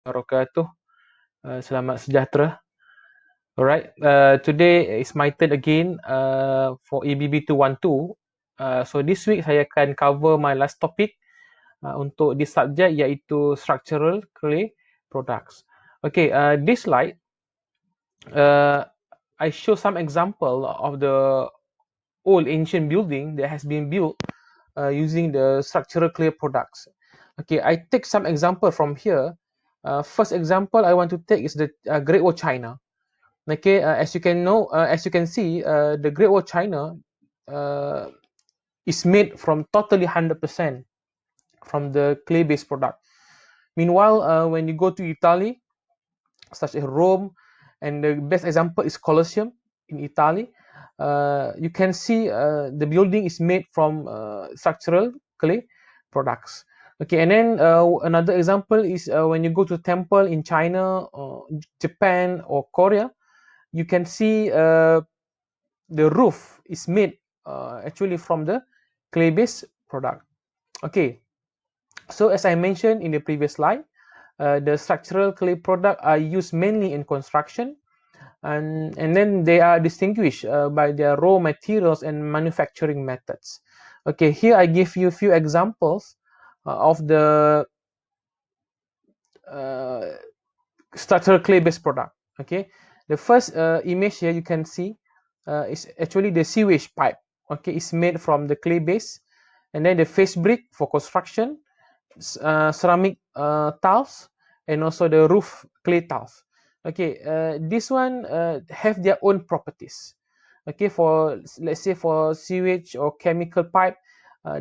Wabarakatuh. Selamat sejahtera. Alright, today is my turn again for EBB 212. So this week saya akan cover my last topic untuk this subject iaitu structural clay products. Okay, this slide I show some example of the old ancient building that has been built using the structural clay products. Okay, I take some example from here. First example I want to take is the Great Wall China. Okay, as you can see, the Great Wall China uh, is made from totally 100% from the clay-based product. Meanwhile, when you go to Italy, such as Rome, and the best example is Colosseum in Italy, you can see the building is made from structural clay products. Okay, and then another example is when you go to temple in China, Japan, or Korea, you can see the roof is made actually from the clay-based product. Okay, so as I mentioned in the previous slide, the structural clay product are used mainly in construction, and then they are distinguished by their raw materials and manufacturing methods. Okay, here I give you a few examples of the uh, structural clay-based product. Okay, the first image here you can see is actually the sewage pipe. Okay, it's made from the clay base, and then the face brick for construction, ceramic tiles, and also the roof clay tiles. Okay, this one have their own properties. Okay, for let's say for sewage or chemical pipe,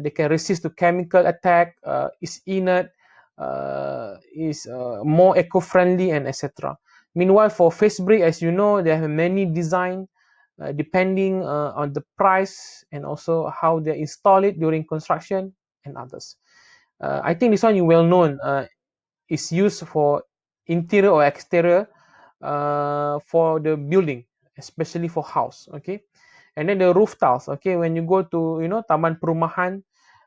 they can resist to chemical attack, is inert, is more eco-friendly, and etc. Meanwhile, for face brick, as you know, they have many design depending on the price and also how they install it during construction and others. I think this one you well known is used for interior or exterior for the building, especially for house. Okay, and then the roof tiles. Okay, when you go to taman perumahan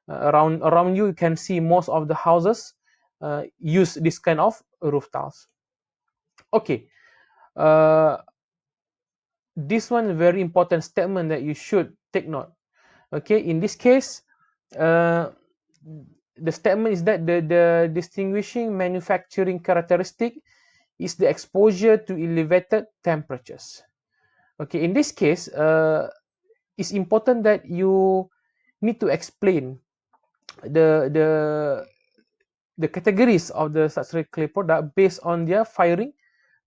around you, you can see most of the houses use this kind of roof tiles. Okay, uh, this one is very important statement that you should take note. Okay, in this case, uh, the statement is that the distinguishing manufacturing characteristic is the exposure to elevated temperatures. Okay, in this case, it's important that you need to explain the the the categories of the structural clay product based on their firing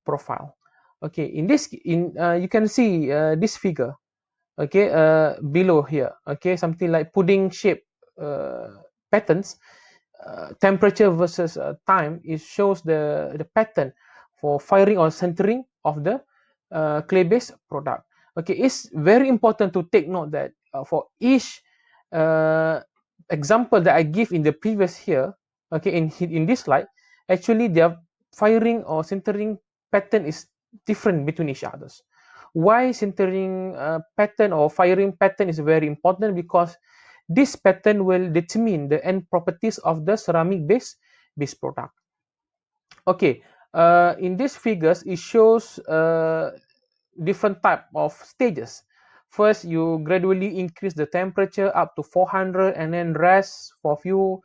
profile. Okay, you can see this figure. Okay, below here. Okay, something like pudding shape patterns. Temperature versus time, it shows the pattern for firing or centering of the clay-based product. Okay, it's very important to take note that for each uh, example that I give in the previous here, okay, in this slide, actually their firing or centering pattern is different between each others. Why centering pattern or firing pattern is very important? Because this pattern will determine the end properties of the ceramic base product. Okay, in these figures, it shows different type of stages. First, you gradually increase the temperature up to 400 and then rest for a few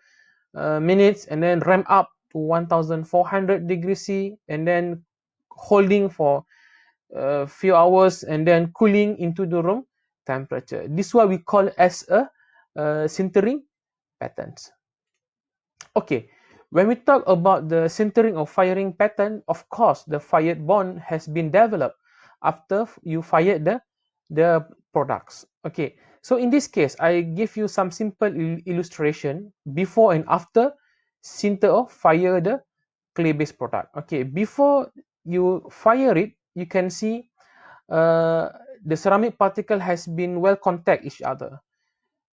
minutes and then ramp up to 1400 degrees C and then holding for a few hours and then cooling into the room temperature. This is what we call as a sintering patterns. Okay, when we talk about the sintering or firing pattern, of course, the fired bond has been developed after you fired the products. Okay, so in this case, I give you some simple illustration before and after sinter or fire the clay-based product. Okay, before you fire it, you can see uh, the ceramic particle has been well contact each other.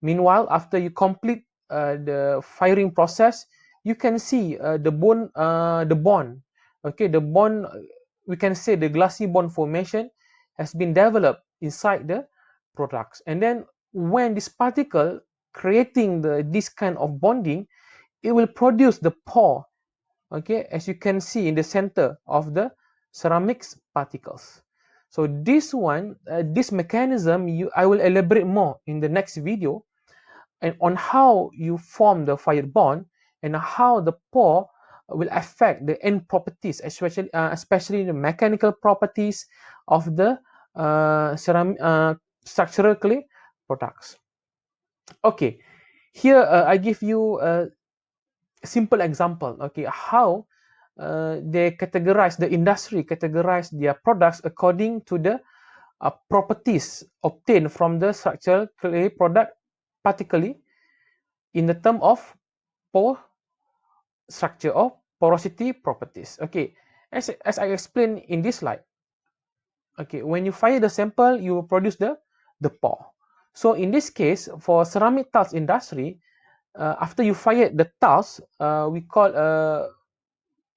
Meanwhile, after you complete the firing process, you can see the bond. Okay, the bond, we can say the glassy bond formation has been developed inside the products. And then when this particle creating this kind of bonding, it will produce the pore. okay, as you can see in the center of the ceramics particles. So this one, this mechanism, I will elaborate more in the next video, and on how you form the fire bond and how the pore will affect the end properties, especially the mechanical properties of the structural clay products. Okay, here I give you a simple example. Okay, how the industry categorize their products according to the properties obtained from the structural clay product, particularly in the term of pore structure or porosity properties. Okay, as I explained in this slide, okay, when you fire the sample, you will produce the pore. So in this case, for ceramic tiles industry, after you fire the tiles, we call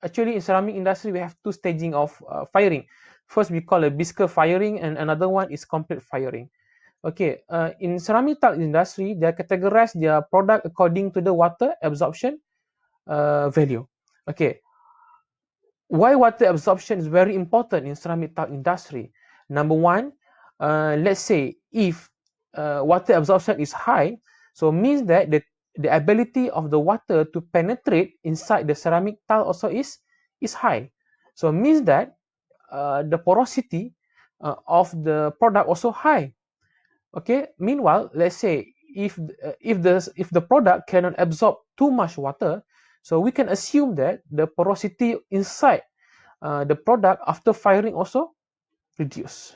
actually in ceramic industry we have two staging of firing. First we call a biscuit firing, and another one is complete firing. Okay, in ceramic tile industry, they categorize their product according to the water absorption value. Okay, why water absorption is very important in ceramic tile industry? Number one, let's say if water absorption is high, so means that the ability of the water to penetrate inside the ceramic tile also is high. So means that the porosity of the product also high. Okay, meanwhile, let's say if the product cannot absorb too much water, so we can assume that the porosity inside the product after firing also reduce.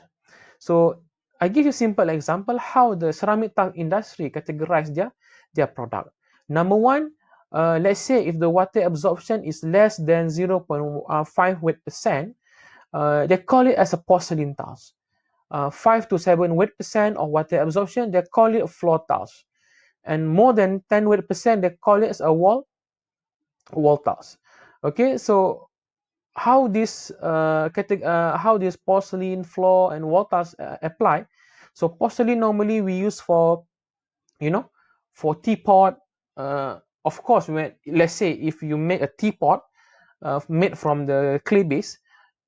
So I give you a simple example how the ceramic tile industry categorize their product. Number one, let's say if the water absorption is less than 0.5 weight%, they call it as a porcelain tiles. 5 to 7 weight% of water absorption, they call it floor tiles. And more than 10 weight%, they call it as a wall tiles. Okay, so how this porcelain floor and wall tiles apply? So porcelain normally we use for, you know, for teapot. Of course, when let's say if you make a teapot made from the clay base,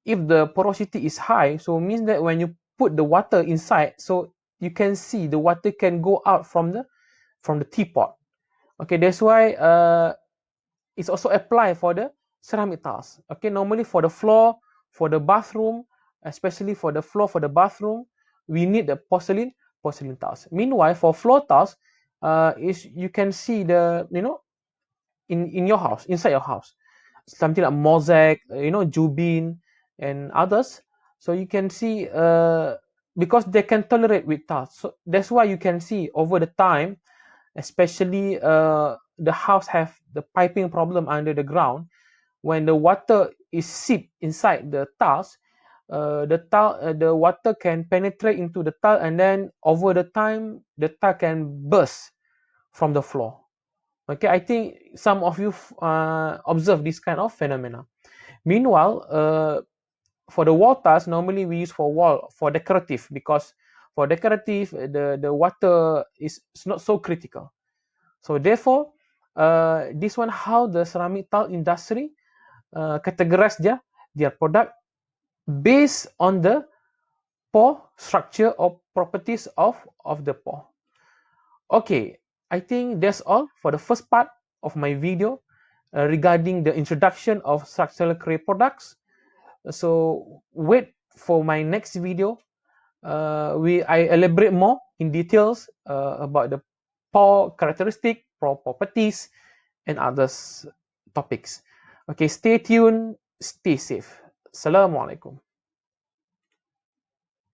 if the porosity is high, so it means that when you put the water inside, so you can see the water can go out from the teapot. Okay, that's why it's also apply for the ceramic tiles. Okay, normally for the floor, for the bathroom, especially for the floor for the bathroom, we need the porcelain tiles. Meanwhile, for floor tiles, is you can see the, you know, in your house, inside your house, something like mosaic, jubin and others. So you can see because they can tolerate with tiles. So that's why you can see over the time, especially the house have the piping problem under the ground. When the water is seep inside the tiles, the water can penetrate into the tile, and then over the time the tile can burst from the floor. Okay, I think some of you observe this kind of phenomena. Meanwhile, for the wall tiles, normally we use for decorative, because for decorative the water is not so critical. So therefore, this one how the ceramic tile industry categorize their product based on the pore structure or properties of the pore. Okay, I think that's all for the first part of my video regarding the introduction of structural clay products. So wait for my next video. I elaborate more in details about the pore characteristic, pore properties, and others topics. Okay, stay tuned, stay safe. Assalamualaikum.